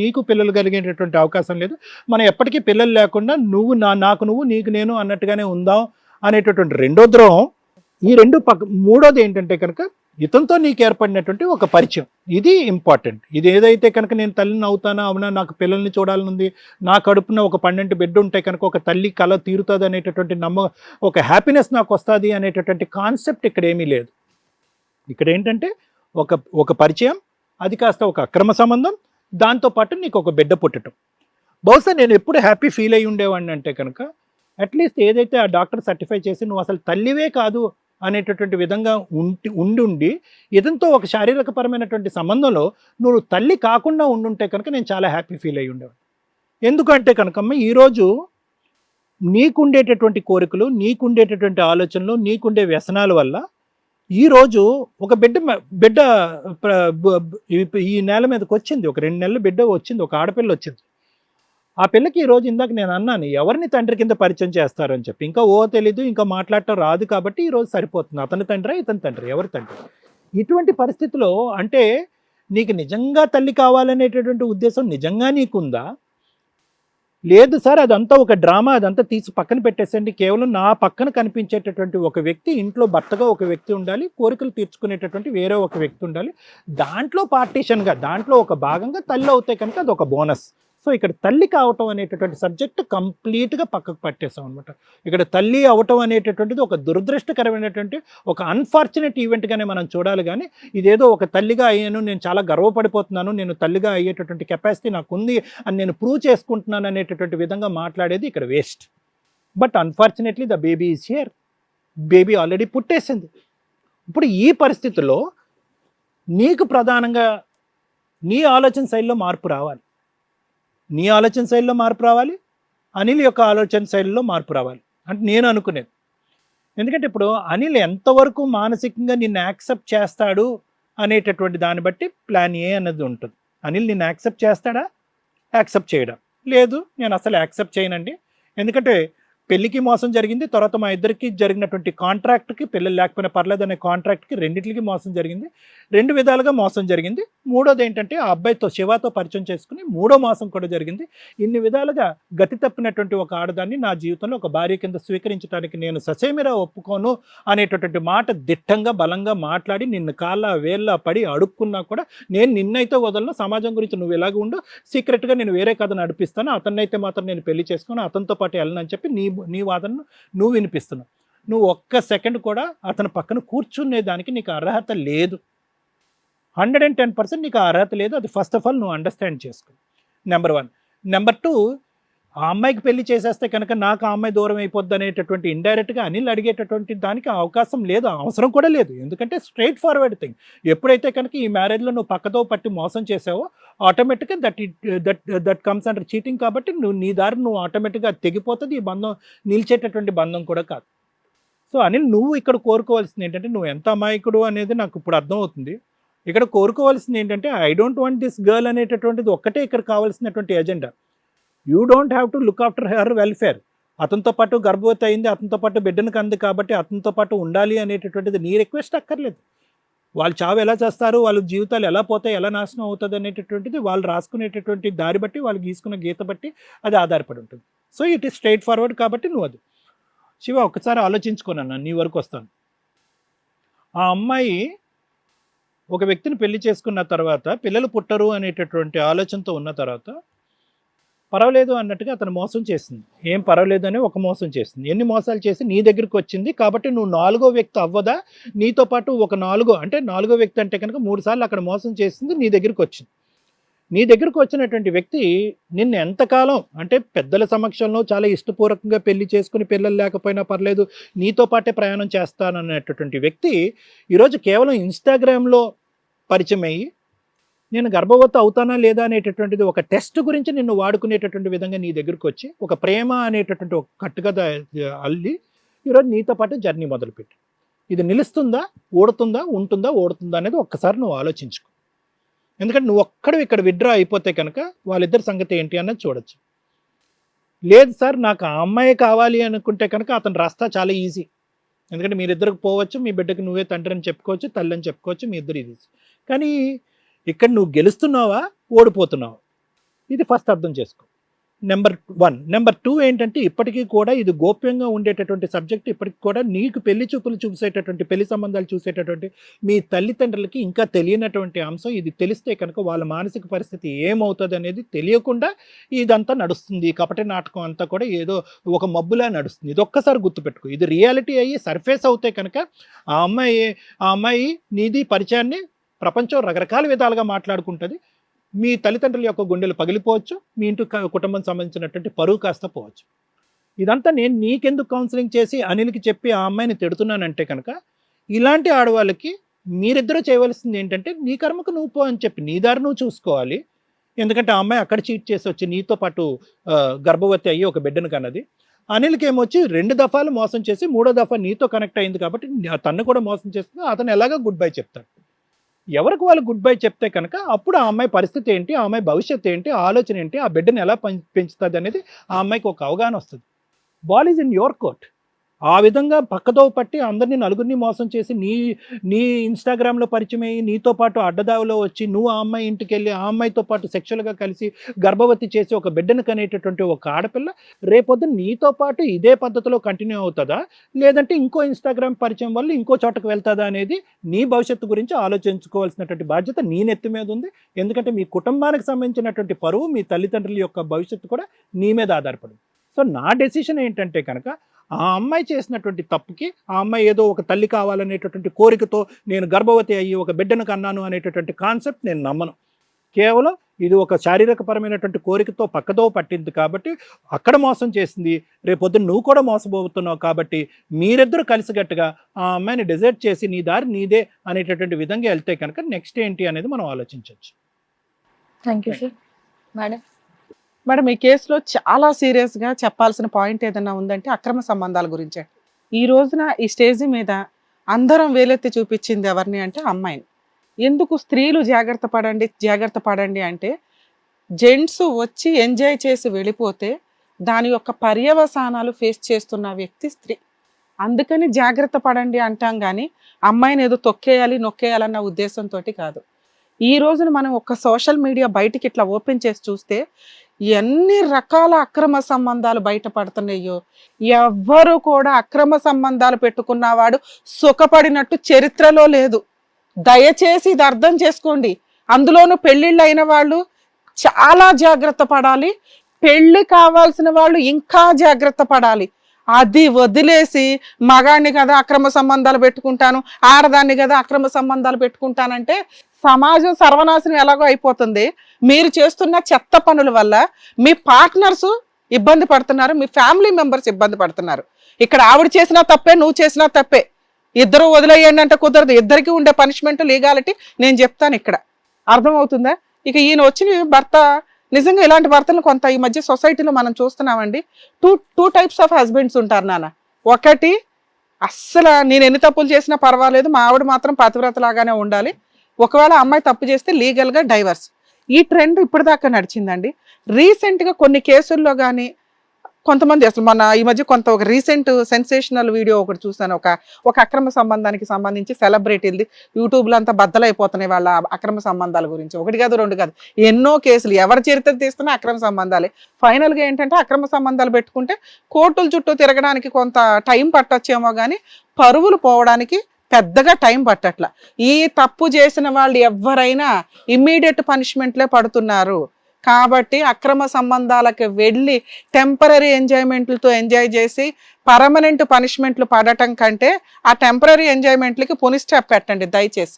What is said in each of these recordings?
నీకు పిల్లలు కలిగేటటువంటి అవకాశం లేదు. మనం ఎప్పటికీ పిల్లలు లేకుండా నువ్వు నాకు నువ్వు నీకు నేను అన్నట్టుగానే ఉందాం అనేటటువంటి రెండో ద్రోహం. ఈ రెండు మూడోది ఏంటంటే కనుక ఇతనితో నీకు ఏర్పడినటువంటి ఒక పరిచయం, ఇది ఇంపార్టెంట్. ఇది ఏదైతే కనుక నేను తల్లిని అవుతానా అవునా, నాకు పిల్లల్ని చూడాలని ఉంది, నా కడుపున ఒక 12 బిడ్డ ఉంటే కనుక ఒక తల్లి కళ తీరుతుంది అనేటటువంటి ఒక హ్యాపీనెస్ నాకు వస్తుంది అనేటటువంటి కాన్సెప్ట్ ఇక్కడ ఏమీ లేదు. ఇక్కడ ఏంటంటే ఒక ఒక పరిచయం, అది కాస్త ఒక అక్రమ సంబంధం, దాంతోపాటు నీకు ఒక బిడ్డ పుట్టడం. బహుశా నేను ఎప్పుడు హ్యాపీ ఫీల్ అయ్యి ఉండేవాడిని అంటే కనుక అట్లీస్ట్ ఏదైతే ఆ డాక్టర్ సర్టిఫై చేసి నువ్వు అసలు తల్లివే కాదు అనేటటువంటి విధంగా ఉండి ఇదంతో ఒక శారీరకపరమైనటువంటి సంబంధంలో నువ్వు తల్లి కాకుండా ఉండుంటే కనుక నేను చాలా హ్యాపీ ఫీల్ అయ్యి ఉండేవాడు. ఎందుకంటే కనుకమ్మ ఈరోజు నీకుండేటటువంటి కోరికలు, నీకుండేటటువంటి ఆలోచనలు, నీకుండే వ్యసనాల వల్ల ఈరోజు ఒక బిడ్డ ఈ నేల మీదకి వచ్చింది. ఒక 2 నెలలు బిడ్డ వచ్చింది, ఒక ఆడపిల్ల వచ్చింది. ఆ పిల్లకి ఈరోజు ఇందాక నేను అన్నాను ఎవరిని తండ్రి కింద పరిచయం చేస్తారని చెప్పి. ఇంకా తెలీదు, ఇంకా మాట్లాడటం రాదు కాబట్టి ఈరోజు సరిపోతుంది. అతని తండ్రి, ఇతని తండ్రి, ఎవరి తండ్రి? ఇటువంటి పరిస్థితిలో అంటే నీకు నిజంగా తల్లి కావాలనేటటువంటి ఉద్దేశం నిజంగా నీకుందా? లేదు సార్, అదంతా ఒక డ్రామా, అదంతా తీసి పక్కన పెట్టేసండి. కేవలం నా పక్కన కనిపించేటటువంటి ఒక వ్యక్తి, ఇంట్లో భర్తగా ఒక వ్యక్తి ఉండాలి, కోరికలు తీర్చుకునేటటువంటి వేరే ఒక వ్యక్తి ఉండాలి, దాంట్లో పార్టీషన్గా, దాంట్లో ఒక భాగంగా తల్లి అవుతే కనుక అది ఒక బోనస్. సో ఇక్కడ తల్లి కావటం అనేటటువంటి సబ్జెక్ట్ కంప్లీట్గా పక్కకు పట్టేసాం అనమాట. ఇక్కడ తల్లి అవటం అనేటటువంటిది ఒక దురదృష్టకరమైనటువంటి ఒక అన్ఫార్చునేట్ ఈవెంట్గానే మనం చూడాలి. కానీ ఇదేదో ఒక తల్లిగా అయ్యాను, నేను చాలా గర్వపడిపోతున్నాను, నేను తల్లిగా అయ్యేటటువంటి కెపాసిటీ నాకు ఉంది అని నేను ప్రూవ్ చేసుకుంటున్నాను అనేటటువంటి విధంగా మాట్లాడేది ఇక్కడ waste. But unfortunately the baby is here. Baby already పుట్టేసింది. ఇప్పుడు ఈ పరిస్థితుల్లో నీకు ప్రధానంగా నీ ఆలోచన శైలిలో మార్పు రావాలి. నీ ఆలోచన శైలిలో మార్పు రావాలి, అనిల్ యొక్క ఆలోచన శైలిలో మార్పు రావాలి అంటే నేను అనుకునేది. ఎందుకంటే ఇప్పుడు అనిల్ ఎంతవరకు మానసికంగా నిన్ను యాక్సెప్ట్ చేస్తాడు అనేటటువంటి దాన్ని బట్టి ప్లాన్ ఏ అన్నది ఉంటుంది. అనిల్ నిన్ను యాక్సెప్ట్ చేస్తాడా, యాక్సెప్ట్ చేయడా? లేదు, నేను అసలు యాక్సెప్ట్ చేయనండి. ఎందుకంటే పెళ్లికి మోసం జరిగింది, తర్వాత మా ఇద్దరికి జరిగినటువంటి కాంట్రాక్ట్కి, పిల్లలు లేకపోయినా పర్లేదు అనే కాంట్రాక్ట్కి, రెండింటికి మోసం జరిగింది. 2 విధాలుగా మోసం జరిగింది. మూడోది ఏంటంటే ఆ అబ్బాయితో, శివాతో పరిచయం చేసుకుని మూడో మోసం కూడా జరిగింది. ఇన్ని విధాలుగా గతి తప్పినటువంటి ఒక ఆడదాన్ని నా జీవితంలో ఒక భార్య కింద స్వీకరించడానికి నేను ససేమిరా ఒప్పుకోను అనేటటువంటి మాట దిట్టంగా బలంగా మాట్లాడి నిన్ను కాళ్ళ వేళ్ళ పడి అడుక్కున్నా కూడా నేను నిన్నైతే వదలను, సమాజం గురించి నువ్వు ఇలాగ ఉండు, సీక్రెట్గా నేను వేరే కథ నడిపిస్తాను, అతన్నైతే మాత్రం నేను పెళ్లి చేసుకుని అతనితో పాటు వెళ్ళనని చెప్పి నీ వాదనను నువ్వు వినిపిస్తున్నావు. నువ్వు ఒక్క సెకండ్ కూడా అతని పక్కన కూర్చునేదానికి నీకు అర్హత లేదు. 110% నీకు అర్హత లేదు. అది ఫస్ట్ ఆఫ్ ఆల్ నువ్వు అండర్స్టాండ్ చేసుకో. నెంబర్ 1. నెంబర్ 2, ఆ అమ్మాయికి పెళ్లి చేసేస్తే కనుక నాకు ఆ అమ్మాయి దూరం అయిపోద్ది అనేటటువంటి ఇండైరెక్ట్గా అనిల్ అడిగేటటువంటి దానికి అవకాశం లేదు, అవసరం కూడా లేదు. ఎందుకంటే స్ట్రైట్ ఫార్వర్డ్ థింగ్. ఎప్పుడైతే కనుక ఈ మ్యారేజ్లో నువ్వు పక్కతో పట్టి మోసం చేసావో ఆటోమేటిక్గా దట్ కమ్స్ అండర్ చీటింగ్. కాబట్టి నువ్వు నీ దారి నువ్వు ఆటోమేటిక్గా తెగిపోతుంది. ఈ బంధం నిలిచేటటువంటి బంధం కూడా కాదు. సో అనిల్, నువ్వు ఇక్కడ కోరుకోవాల్సింది ఏంటంటే, నువ్వు ఎంత అమాయకుడు అనేది నాకు ఇప్పుడు అర్థమవుతుంది. ఇక్కడ కోరుకోవాల్సింది ఏంటంటే I don't want this girl అనేటటువంటిది ఒక్కటే ఇక్కడ కావాల్సినటువంటి agenda. You don't have to look after her welfare. అతనితో పాటు గర్భవతి అయింది, అతనితో పాటు బిడ్డను కంది కాబట్టి అతనితో పాటు ఉండాలి అనేటటువంటిది నీ రిక్వెస్ట్ అక్కర్లేదు. వాళ్ళు చావు ఎలా చేస్తారు, వాళ్ళ జీవితాలు ఎలా పోతాయి, ఎలా నాశనం అవుతుంది అనేటటువంటిది వాళ్ళు రాసుకునేటటువంటి దారి బట్టి, వాళ్ళు గీసుకున్న గీత బట్టి అది ఆధారపడి ఉంటుంది. So it is straight forward. కాబట్టి నువ్వు అది శివ ఒక్కసారి ఆలోచించుకోనన్నా, నీ వరకు వస్తాను. ఆ అమ్మాయి ఒక వ్యక్తిని పెళ్లి చేసుకున్న తర్వాత పిల్లలు పుట్టరు అనేటటువంటి ఆలోచనతో ఉన్న తర్వాత పర్వాలేదు అన్నట్టుగా అతను మోసం చేసింది. ఏం పర్వాలేదు అని ఒక మోసం చేసింది. ఎన్ని మోసాలు చేసి నీ దగ్గరికి వచ్చింది కాబట్టి నువ్వు 4వ వ్యక్తి అవ్వదా? నీతో పాటు ఒక 4వ వ్యక్తి అంటే కనుక 3 సార్లు అక్కడ మోసం చేసింది, నీ దగ్గరికి వచ్చింది. నీ దగ్గరకు వచ్చినటువంటి వ్యక్తి నిన్ను ఎంతకాలం అంటే పెద్దల సమక్షంలో చాలా ఇష్టపూర్వకంగా పెళ్లి చేసుకుని పిల్లలు లేకపోయినా పర్లేదు నీతో పాటే ప్రయాణం చేస్తాననేటటువంటి వ్యక్తి ఈరోజు కేవలం ఇన్స్టాగ్రామ్లో పరిచయం అయ్యి నేను గర్భవతి అవుతానా లేదా అనేటటువంటిది ఒక టెస్ట్ గురించి నిన్ను వాడుకునేటటువంటి విధంగా నీ దగ్గరకు వచ్చి ఒక ప్రేమ అనేటటువంటి ఒక కట్టుకథ అల్లి ఈరోజు నీతో పాటు జర్నీ మొదలుపెట్టి ఇది నిలుస్తుందా, ఉంటుందా అనేది ఒక్కసారి నువ్వు ఆలోచించుకో. ఎందుకంటే నువ్వు ఒక్కడు ఇక్కడ విత్డ్రా అయిపోతే కనుక వాళ్ళిద్దరి సంగతి ఏంటి అన్నది చూడొచ్చు. లేదు సార్ నాకు ఆ అమ్మాయి కావాలి అనుకుంటే కనుక అతను రాస్తా చాలా ఈజీ. ఎందుకంటే మీరిద్దరికి పోవచ్చు, మీ బిడ్డకి నువ్వే తండ్రి అని చెప్పుకోవచ్చు, తల్లి అని చెప్పుకోవచ్చు, మీ ఇద్దరు ఇది. కానీ ఇక్కడ నువ్వు గెలుస్తున్నావా, ఓడిపోతున్నావా? ఇది ఫస్ట్ అర్థం చేసుకో. నెంబర్ 1. నెంబర్ 2 ఏంటంటే ఇప్పటికీ కూడా ఇది గోప్యంగా ఉండేటటువంటి సబ్జెక్ట్. ఇప్పటికి కూడా నీకు పెళ్లి చూపులు చూసేటటువంటి, పెళ్లి సంబంధాలు చూసేటటువంటి మీ తల్లిదండ్రులకి ఇంకా తెలియనటువంటి అంశం. ఇది తెలిస్తే కనుక వాళ్ళ మానసిక పరిస్థితి ఏమవుతుంది అనేది తెలియకుండా ఇదంతా నడుస్తుంది. కపట నాటకం అంతా కూడా ఏదో ఒక మబ్బులా నడుస్తుంది. ఇది ఒక్కసారి గుర్తుపెట్టుకో. ఇది రియాలిటీ అయ్యి సర్ఫేస్ అవుతే కనుక ఆ అమ్మాయి నీది పరిచయాన్ని ప్రపంచం రకరకాల విధాలుగా మాట్లాడుకుంటుంది. మీ తల్లిదండ్రుల యొక్క గుండెలు పగిలిపోవచ్చు, మీ ఇంటి కుటుంబం సంబంధించినటువంటి పరువు కాస్త పోవచ్చు. ఇదంతా నేను నీకెందుకు కౌన్సిలింగ్ చేసి అనిల్కి చెప్పి ఆ అమ్మాయిని తిడుతున్నానంటే కనుక, ఇలాంటి ఆడవాళ్ళకి మీరిద్దరూ చేయవలసింది ఏంటంటే, నీ కర్మకు నువ్వు పో అని చెప్పి నీ దారి నువ్వు చూసుకోవాలి. ఎందుకంటే ఆ అమ్మాయి అక్కడ చీట్ చేసి వచ్చి నీతో పాటు గర్భవతి అయ్యి ఒక బిడ్డను కన్నది. అనిల్కి ఏమొచ్చి 2 దఫాలు మోసం చేసి 3వ దఫా నీతో కనెక్ట్ అయింది కాబట్టి తన్ను కూడా మోసం చేస్తుంది. అతను ఎలాగో గుడ్ బై చెప్తాడు. ఎవరికి వాళ్ళు గుడ్ బై చెప్తే కనుక అప్పుడు ఆ అమ్మాయి పరిస్థితి ఏంటి, ఆ అమ్మాయి భవిష్యత్తు ఏంటి, ఆలోచన ఏంటి, ఆ బిడ్డను ఎలా పెంచుతుంది అనేది ఆ అమ్మాయికి ఒక అవగాహన వస్తుంది. Ball is in your court. ఆ విధంగా పక్కదో పట్టి అందరినీ నలుగురిని మోసం చేసి నీ ఇన్స్టాగ్రామ్లో పరిచయం అయ్యి నీతో పాటు అడ్డదావిలో వచ్చి నువ్వు ఆ అమ్మాయి ఇంటికి వెళ్ళి ఆ అమ్మాయితో పాటు సెక్షువల్గా కలిసి గర్భవతి చేసి ఒక బిడ్డను కనేటటువంటి ఒక ఆడపిల్ల రేపొద్దున నీతో పాటు ఇదే పద్ధతిలో కంటిన్యూ అవుతుందా, లేదంటే ఇంకో ఇన్స్టాగ్రామ్ పరిచయం వల్ల ఇంకో చోటకు వెళ్తుందా అనేది నీ భవిష్యత్తు గురించి ఆలోచించుకోవాల్సినటువంటి బాధ్యత నీ నెత్తి మీద ఉంది. ఎందుకంటే మీ కుటుంబానికి సంబంధించినటువంటి పరువు, మీ తల్లిదండ్రుల యొక్క భవిష్యత్తు కూడా నీ మీద ఆధారపడింది. సో నా డెసిషన్ ఏంటంటే కనుక, ఆ అమ్మాయి చేసినటువంటి తప్పుకి, ఆ అమ్మాయి ఏదో ఒక తల్లి కావాలనేటటువంటి కోరికతో నేను గర్భవతి అయ్యి ఒక బిడ్డను కన్నాను అనేటటువంటి కాన్సెప్ట్ నేను నమ్మను. కేవలం ఇది ఒక శారీరకపరమైనటువంటి కోరికతో పక్కదో పట్టింది కాబట్టి అక్కడ మోసం చేసింది. రేపొద్దున నువ్వు కూడా మోసపోతున్నావు కాబట్టి మీరిద్దరూ కలిసిగట్టుగా ఆ అమ్మాయిని డిజైడ్ చేసి నీ దారి నీదే అనేటటువంటి విధంగా వెళ్తే కనుక నెక్స్ట్ ఏంటి అనేది మనం ఆలోచించవచ్చు. Thank you sir. Madam, madam, ఈ కేసులో చాలా సీరియస్గా చెప్పాల్సిన పాయింట్ ఏదైనా ఉందంటే అక్రమ సంబంధాల గురించే. ఈ రోజున ఈ స్టేజ్ మీద అందరం వేలెత్తి చూపించింది ఎవరిని అంటే అమ్మాయిని. ఎందుకు స్త్రీలు జాగ్రత్త పడండి అంటే, జెంట్స్ వచ్చి ఎంజాయ్ చేసి వెళ్ళిపోతే దాని యొక్క పర్యవసానాలు ఫేస్ చేస్తున్న వ్యక్తి స్త్రీ. అందుకని జాగ్రత్త పడండి అంటాం కానీ అమ్మాయిని ఏదో నొక్కేయాలన్న ఉద్దేశంతో కాదు. ఈ రోజున మనం ఒక సోషల్ మీడియా బయటికి ఇట్లా ఓపెన్ చేసి చూస్తే ఎన్ని రకాల అక్రమ సంబంధాలు బయటపడుతున్నాయో. ఎవ్వరు కూడా అక్రమ సంబంధాలు పెట్టుకున్నవాడు సుఖపడినట్టు చరిత్రలో లేదు. దయచేసి ఇది అర్థం చేసుకోండి. అందులోనూ పెళ్ళిళ్ళు అయిన వాళ్ళు చాలా జాగ్రత్త పడాలి. పెళ్లి కావాల్సిన వాళ్ళు ఇంకా జాగ్రత్త పడాలి. అది వదిలేసి మగాడిని కదా అక్రమ సంబంధాలు పెట్టుకుంటాను, ఆడదాన్ని కదా అక్రమ సంబంధాలు పెట్టుకుంటానంటే సమాజం సర్వనాశనం ఎలాగో అయిపోతుంది. మీరు చేస్తున్న చెత్త పనుల వల్ల మీ పార్ట్నర్స్ ఇబ్బంది పడుతున్నారు, మీ ఫ్యామిలీ మెంబర్స్ ఇబ్బంది పడుతున్నారు. ఇక్కడ ఆవిడ చేసినా తప్పే, నువ్వు చేసినా తప్పే. ఇద్దరు వదిలేయండి అంటే కుదరదు. ఇద్దరికి ఉండే పనిష్మెంట్, లీగాలిటీ నేను చెప్తాను ఇక్కడ. అర్థమవుతుందా? ఇక ఈయన వచ్చిన భర్త నిజంగా ఇలాంటి భర్తలను కొంత ఈ మధ్య సొసైటీలో మనం చూస్తున్నామండి. టూ టైప్స్ ఆఫ్ హస్బెండ్స్ ఉంటారు నాన్న. ఒకటి, అస్సలు నేను ఎన్ని తప్పులు చేసినా పర్వాలేదు, మా ఆవిడ మాత్రం పతివ్రత లాగానే ఉండాలి, ఒకవేళ అమ్మాయి తప్పు చేస్తే లీగల్గా డైవర్స్. ఈ ట్రెండ్ ఇప్పటిదాకా నడిచిందండి. రీసెంట్గా కొన్ని కేసుల్లో కానీ కొంతమంది అసలు మన ఈ మధ్య ఒక రీసెంట్ సెన్సేషనల్ వీడియో ఒకటి చూసాను. ఒక అక్రమ సంబంధానికి సంబంధించి సెలబ్రిటీలది యూట్యూబ్లో అంతా బద్దలైపోతున్నాయి వాళ్ళ అక్రమ సంబంధాల గురించి. 1 కాదు 2 కాదు, ఎన్నో కేసులు. ఎవరి చరిత్ర తీస్తున్నా అక్రమ సంబంధాలే. ఫైనల్గా ఏంటంటే అక్రమ సంబంధాలు పెట్టుకుంటే కోర్టుల చుట్టూ తిరగడానికి కొంత టైం పట్టొచ్చేమో కానీ పరువులు పోవడానికి పెద్దగా టైం పట్టట్ల. ఈ తప్పు చేసిన వాళ్ళు ఎవరైనా ఇమ్మీడియట్ పనిష్మెంట్లే పడుతున్నారు. కాబట్టి అక్రమ సంబంధాలకు వెళ్ళి టెంపరీ ఎంజాయ్మెంట్లతో ఎంజాయ్ చేసి పర్మనెంట్ పనిష్మెంట్లు పడటం కంటే ఆ టెంపరీ ఎంజాయ్మెంట్లకి పుని స్టెప్ పెట్టండి దయచేసి.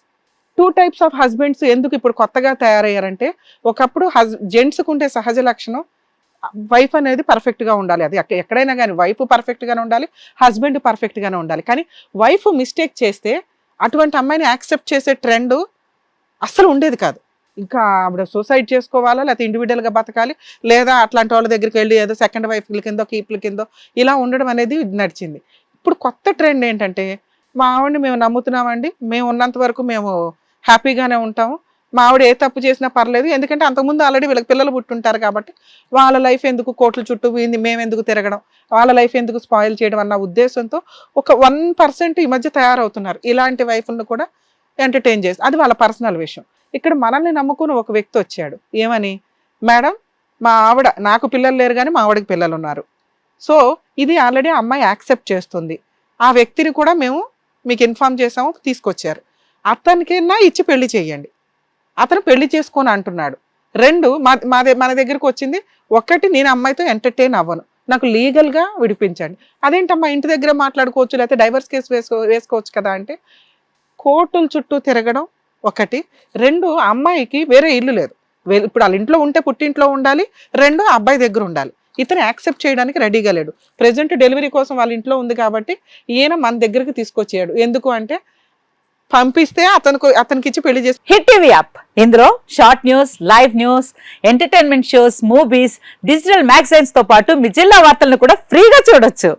2 టైప్స్ ఆఫ్ హస్బెండ్స్ ఎందుకు ఇప్పుడు కొత్తగా తయారయ్యారంటే, ఒకప్పుడు జెంట్స్కి ఉండే సహజ లక్షణం వైఫ్ అనేది పర్ఫెక్ట్గా ఉండాలి. అది ఎక్కడైనా కానీ వైఫ్ పర్ఫెక్ట్గానే ఉండాలి, హస్బెండ్ పర్ఫెక్ట్గానే ఉండాలి. కానీ వైఫ్ మిస్టేక్ చేస్తే అటువంటి అమ్మాయిని యాక్సెప్ట్ చేసే ట్రెండ్ అస్సలు ఉండేది కాదు. ఇంకా ఆవిడ సూసైడ్ చేసుకోవాలా, లేకపోతే ఇండివిజువల్గా బతకాలి, లేదా అట్లాంటి వాళ్ళ దగ్గరికి వెళ్ళి ఏదో సెకండ్ వైఫ్ల కిందో కీప్ల కిందో ఇలా ఉండడం అనేది నడిచింది. ఇప్పుడు కొత్త ట్రెండ్ ఏంటంటే, మా ఆవిడని మేము నమ్ముతున్నామండి, మేము ఉన్నంత వరకు మేము హ్యాపీగానే ఉంటాము, మా ఆవిడ ఏ తప్పు చేసినా పర్లేదు, ఎందుకంటే అంతకుముందు ఆల్రెడీ వీళ్ళకి పిల్లలు పుట్టుంటారు కాబట్టి వాళ్ళ లైఫ్ ఎందుకు కోట్ల చుట్టూ మేము ఎందుకు తిరగడం, వాళ్ళ లైఫ్ ఎందుకు స్పాయిల్ చేయడం అన్న ఉద్దేశంతో ఒక 1% ఈ మధ్య తయారవుతున్నారు. ఇలాంటి వైఫ్లను కూడా ఎంటర్టైన్ చేసి, అది వాళ్ళ పర్సనల్ విషయం. ఇక్కడ మనల్ని నమ్ముకుని ఒక వ్యక్తి వచ్చాడు. ఏమని, మేడం మా ఆవిడ, నాకు పిల్లలు లేరు కానీ మా ఆవిడకి పిల్లలు ఉన్నారు. సో ఇది ఆల్రెడీ అమ్మాయి యాక్సెప్ట్ చేస్తుంది. ఆ వ్యక్తిని కూడా మేము మీకు ఇన్ఫార్మ్ చేసాము, తీసుకొచ్చారు. అతనికైనా ఇచ్చి పెళ్లి చేయండి, అతను పెళ్లి చేసుకొని అంటున్నాడు. 2 మన దగ్గరకు వచ్చింది. 1, నేను అమ్మాయితో ఎంటర్టైన్ అవ్వను, నాకు లీగల్గా విడిపించండి. అదేంటమ్మా ఇంటి దగ్గర మాట్లాడుకోవచ్చు, లేకపోతే డైవర్స్ కేసు వేసుకోవచ్చు కదా అంటే, కోర్టుల చుట్టూ తిరగడం 1. 2, అమ్మాయికి వేరే ఇల్లు లేదు. ఇప్పుడు వాళ్ళ ఇంట్లో ఉంటే పుట్టింట్లో ఉండాలి. 2, అబ్బాయి దగ్గర ఉండాలి. ఇతను యాక్సెప్ట్ చేయడానికి రెడీగా లేడు. ప్రెజెంట్ డెలివరీ కోసం వాళ్ళ ఇంట్లో ఉంది కాబట్టి ఈయన మన దగ్గరికి తీసుకొచ్చాడు. ఎందుకు అంటే పంపిస్తే అతనికి ఇచ్చి పెళ్లి చేసి. హిట్ టీవీ యాప్, ఇందులో short news, live news, entertainment shows, movies, digital magazines తో పాటు మీ జిల్లా వార్తలను కూడా ఫ్రీగా చూడొచ్చు.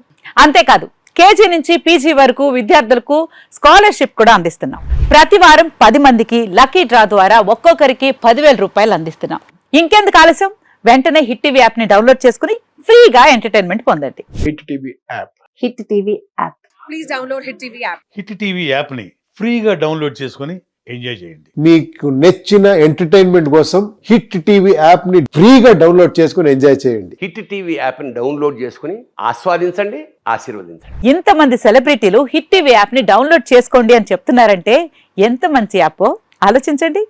అంతేకాదు కేజీ నుంచి పీజీ వరకు విద్యార్థులకు స్కాలర్షిప్ కూడా అందిస్తున్నాం. ప్రతి వారం 10 మందికి లక్కీ డ్రా ద్వారా ఒక్కొక్కరికి 10,000 రూపాయలు అందిస్తున్నాం. ఇంకెందుకు ఆలస్యం, వెంటనే హిట్ టీవీ యాప్ ని డౌన్లోడ్ చేసుకుని ఫ్రీగా ఎంటర్టైన్మెంట్ పొందండి. Hit TV app. Hit TV app. Please download hit TV app. Hit TV యాప్ని ఫ్రీగా డౌన్లోడ్ చేసుకొని ఎంజాయ్ చేయండి. మీకు నచ్చిన ఎంటర్టైన్మెంట్ కోసం హిట్ టీవీ యాప్ ని ఫ్రీగా డౌన్లోడ్ చేసుకొని ఎంజాయ్ చేయండి. హిట్ టీవీ యాప్ని డౌన్లోడ్ చేసుకుని ఆస్వాదించండి, ఆశీర్వదించండి. ఇంతమంది సెలబ్రిటీలు హిట్ టీవీ యాప్ ని డౌన్లోడ్ చేసుకోండి అని చెప్తున్నారంటే ఎంత మంచి యాప్ ఆలోచించండి.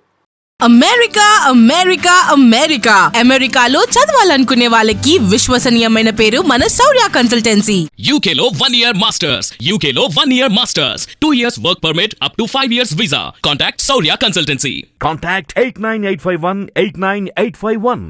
అమెరికా అమెరికా అమెరికా అమెరికాలో చదవాలనుకునే వాళ్ళకి విశ్వసనీయమైన పేరు మన శౌర్య కన్సల్టెన్సీ. UK లో 1 year masters. UK లో 1 year masters. 2 years work permit up to 5 years visa. Contact Saurya Consultancy. Contact 89851 89851.